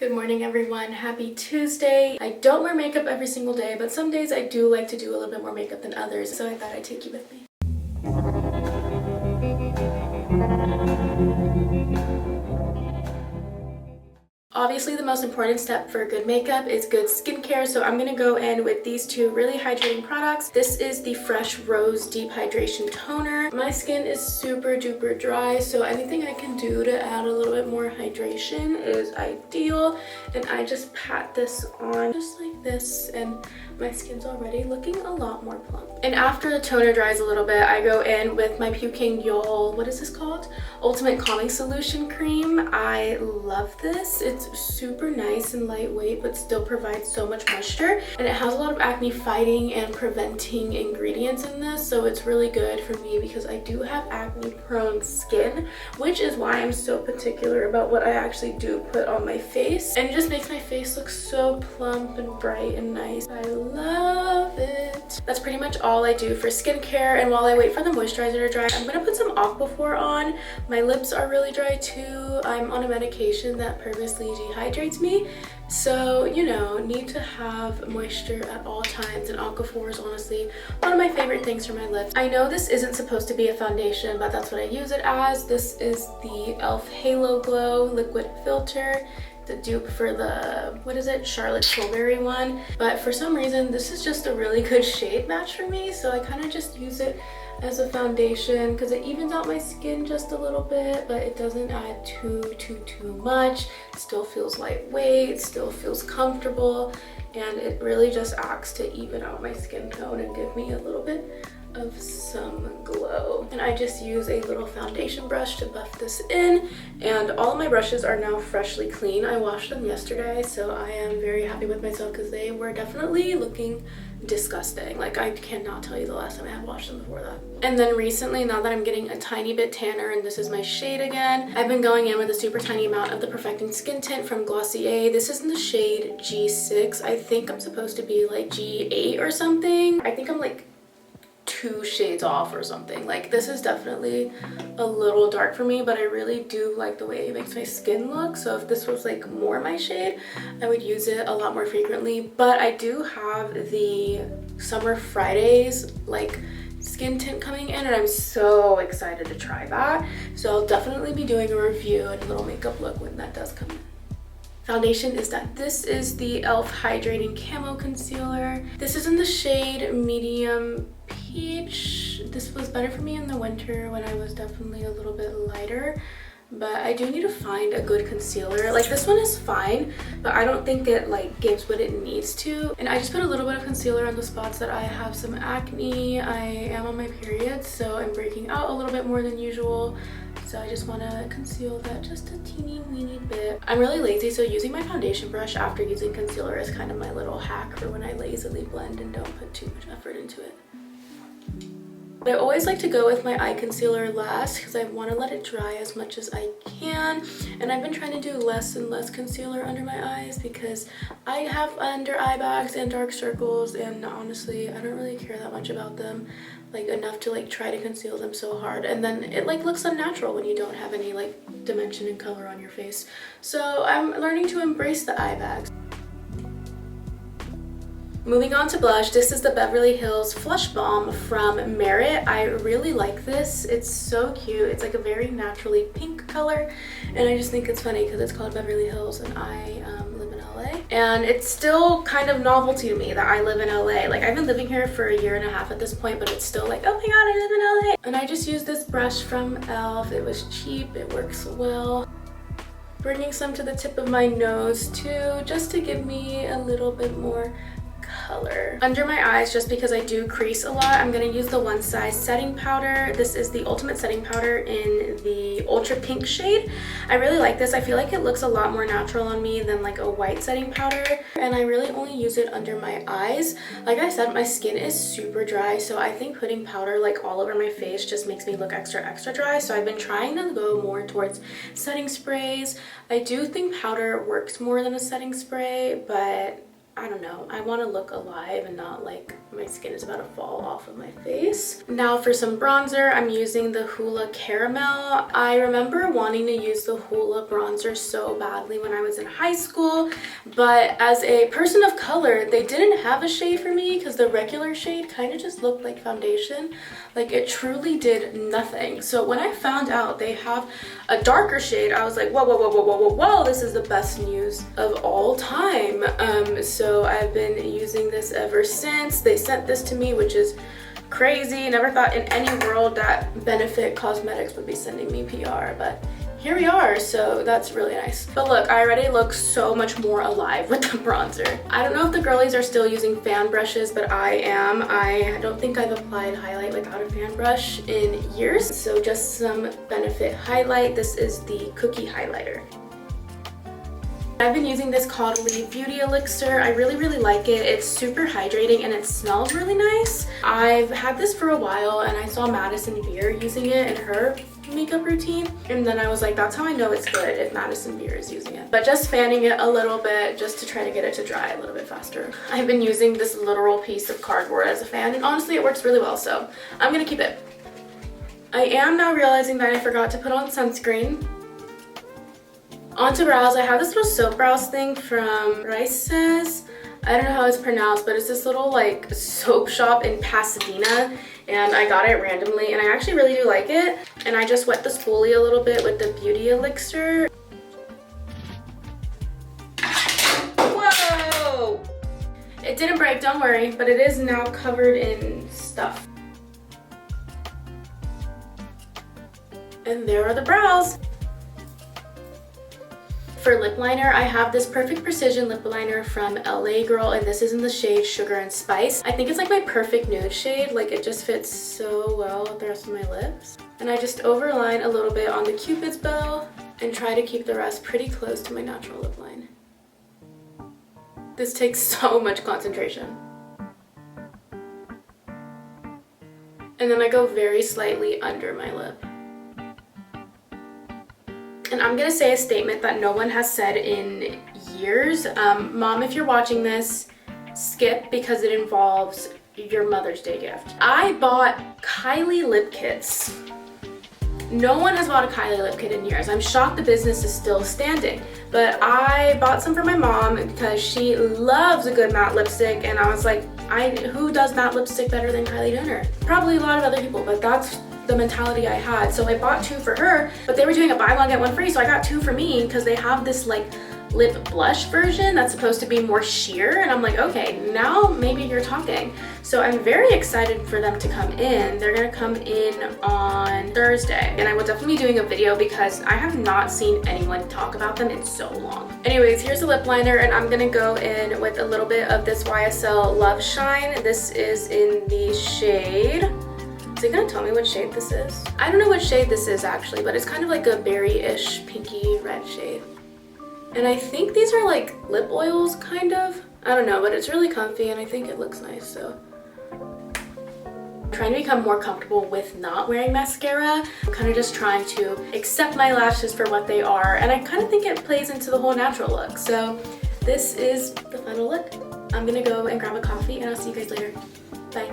Good morning everyone, happy Tuesday. I don't wear makeup every single day, but some days I do like to do a little bit more makeup than others, so I thought I'd take you with me. Obviously, the most important step for good makeup is good skincare, so I'm going to go in with these two really hydrating products. This is the Fresh Rose Deep Hydration Toner. My skin is super duper dry, so anything I can do to add a little bit more hydration is ideal. And I just pat this on just like this, and my skin's already looking a lot more plump. And after the toner dries a little bit, I go in with my Puking Yol, what is this called? Ultimate Calming Solution Cream. I love this. It's super nice and lightweight, but still provides so much moisture, and it has a lot of acne fighting and preventing ingredients in this, so it's really good for me because I do have acne prone skin, which is why I'm so particular about what I actually do put on my face, and it just makes my face look so plump and bright and nice. I love it. That's pretty much all I do for skincare, and while I wait for the moisturizer to dry, I'm gonna put some Aquaphor on. My lips are really dry too. I'm on a medication that purposely dehydrates me, so you know, need to have moisture at all times, and Aquaphor is honestly one of my favorite things for my lips. I know this isn't supposed to be a foundation, but that's what I use it as. This is the e.l.f. Halo Glow liquid filter, the dupe for the, what is it, Charlotte Tilbury one, but for some reason this is just a really good shade match for me, so I kind of just use it as a foundation because it evens out my skin just a little bit, but it doesn't add too much. It still feels lightweight, still feels comfortable, and it really just acts to even out my skin tone and give me a little bit of some glow. And I just use a little foundation brush to buff this in, and all of my brushes are now freshly clean. I washed them yesterday, so I am very happy with myself because they were definitely looking disgusting. Like, I cannot tell you the last time I had washed them before that. And then recently, now that I'm getting a tiny bit tanner and this is my shade again, I've been going in with a super tiny amount of the Perfecting Skin Tint from Glossier. This is in the shade G6. I think I'm supposed to be like G8 or something. I think I'm like 2 shades off or something. Like, this is definitely a little dark for me, but I really do like the way it makes my skin look, so if this was like more my shade, I would use it a lot more frequently. But I do have the Summer Fridays like skin tint coming in, and I'm so excited to try that, so I'll definitely be doing a review and a little makeup look when that does come in. Foundation is done. This is the e.l.f. Hydrating Camo Concealer. This is in the shade Medium Peach. This was better for me in the winter when I was definitely a little bit lighter, but I do need to find a good concealer. Like, this one is fine, but I don't think it like gives what it needs to. And I just put a little bit of concealer on the spots that I have some acne. I am on my period, so I'm breaking out a little bit more than usual. So I just want to conceal that just a teeny weeny bit. I'm really lazy, so using my foundation brush after using concealer is kind of my little hack for when I lazily blend and don't put too much effort into it. But I always like to go with my eye concealer last because I want to let it dry as much as I can. And I've been trying to do less and less concealer under my eyes because I have under eye bags and dark circles, and honestly, I don't really care that much about them, like enough to like try to conceal them so hard, and then it like looks unnatural when you don't have any like dimension and color on your face. So I'm learning to embrace the eye bags. Moving on to blush, this is the Beverly Hills Flush Balm from Merit. I really like this. It's so cute. It's like a very naturally pink color, and I just think it's funny because it's called Beverly Hills and I live in LA. And it's still kind of novelty to me that I live in LA. Like, I've been living here for a year and a half at this point, but it's still like, oh my god, I live in LA. And I just used this brush from e.l.f. It was cheap, it works well. Bringing some to the tip of my nose too, just to give me a little bit more color. Under my eyes, just because I do crease a lot, I'm going to use the One Size setting powder. This is the Ultimate Setting Powder in the Ultra Pink shade. I really like this. I feel like it looks a lot more natural on me than like a white setting powder, and I really only use it under my eyes. Like I said, my skin is super dry, so I think putting powder like all over my face just makes me look extra dry, so I've been trying to go more towards setting sprays. I do think powder works more than a setting spray, but I don't know, I want to look alive and not like my skin is about to fall off of my face. Now for some bronzer, I'm using the Hoola Caramel. I remember wanting to use the Hoola bronzer so badly when I was in high school, but as a person of color, they didn't have a shade for me because the regular shade kind of just looked like foundation. Like it truly did nothing. So when I found out they have a darker shade, I was like, whoa, whoa, whoa, whoa, whoa, whoa, whoa, this is the best news of all time. So I've been using this ever since. They sent this to me, which is crazy. Never thought in any world that Benefit Cosmetics would be sending me PR, but here we are, so that's really nice. But look, I already look so much more alive with the bronzer. I don't know if the girlies are still using fan brushes, but I am. I don't think I've applied highlight without a fan brush in years, so just some Benefit highlight. This is the Cookie Highlighter. I've been using this Caudalie Beauty Elixir. I really, really like it. It's super hydrating and it smells really nice. I've had this for a while and I saw Madison Beer using it in her makeup routine, and then I was like, that's how I know it's good, if Madison Beer is using it. But just fanning it a little bit just to try to get it to dry a little bit faster. I've been using this literal piece of cardboard as a fan, and honestly it works really well, so I'm gonna keep it. I am now realizing that I forgot to put on sunscreen. Onto brows, I have this little soap brows thing from Rice's. I don't know how it's pronounced, but it's this little like soap shop in Pasadena, and I got it randomly and I actually really do like it. And I just wet the spoolie a little bit with the Beauty Elixir. Whoa! It didn't break, don't worry, but it is now covered in stuff. And there are the brows. For lip liner, I have this Perfect Precision lip liner from LA Girl, and this is in the shade Sugar and Spice. I think it's like my perfect nude shade. Like it just fits so well with the rest of my lips. And I just overline a little bit on the Cupid's bow and try to keep the rest pretty close to my natural lip line. This takes so much concentration. And then I go very slightly under my lip. And I'm gonna say a statement that no one has said in years. Mom, if you're watching this, skip because it involves your Mother's Day gift. I bought Kylie lip kits. No one has bought a Kylie lip kit in years. I'm shocked the business is still standing. But I bought some for my mom because she loves a good matte lipstick, and I was like, who does matte lipstick better than Kylie Jenner? Probably a lot of other people, but that's the mentality I had. So I bought 2 for her, but they were doing a buy one get one free, so I got 2 for me because they have this like lip blush version that's supposed to be more sheer, and I'm like, okay, now maybe you're talking. So I'm very excited for them to come in. They're gonna come in on Thursday, and I will definitely be doing a video because I have not seen anyone talk about them in so long. Anyways, here's a lip liner, and I'm gonna go in with a little bit of this YSL Love Shine. This is in the shade, is it gonna tell me what shade this is? I don't know what shade this is actually, but it's kind of like a berry-ish pinky red shade. And I think these are like lip oils, kind of. I don't know, but it's really comfy and I think it looks nice, so. I'm trying to become more comfortable with not wearing mascara. I'm kind of just trying to accept my lashes for what they are, and I kind of think it plays into the whole natural look. So this is the final look. I'm gonna go and grab a coffee and I'll see you guys later. Bye.